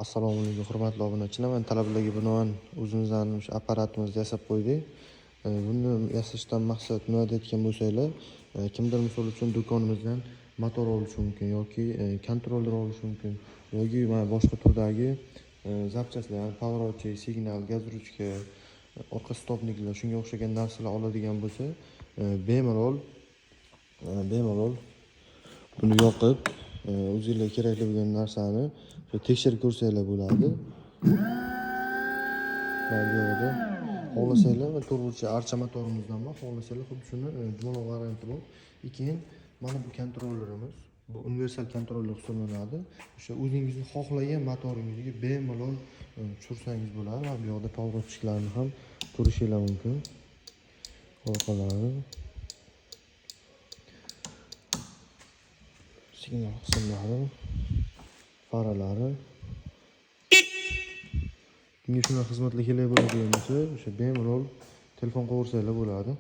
Assalomu alaykum hurmatli obunachilar. Men talablarga binoan o'zimizdan o'sha apparatimizni yasab qo'ydik. Buni yasashdan maqsad nima deyotgan bo'lsanglar, kimdir misol uchun do'konimizdan motor olishi mumkin yoki kontroller olishi mumkin yoki mana boshqa turdagi zapchastlar, pоворотчик, signal, gaz ruchka, orqa stopniklar, shunga o'xshagan narsalar oladigan bo'lsa, bemalol buni yoqib, o'zingizga kerakli bo'lgan narsani tekshirib ko'rsanglar bo'ladi. Mana bu yerda xohlasanglar turuvchi archa motorimizdan bor, xohlasanglar xuddi shuni jumaloq varianti bor. Keyin mana bu kontrollerimiz, bu universal kontroller hisoblanadi. O'sha o'zingizni xohlagan motoringizga bemalol tushirsangiz bo'ladi. Mana bu yerda pоворотчикларni ham ko'rishingiz mumkin. Orqalari signal qismlari, faralari. Kimga shunaqa xizmatlar kerak bo'ladigan bo'lsa, o'sha bemalol telefon qilaversanglar bo'ladi.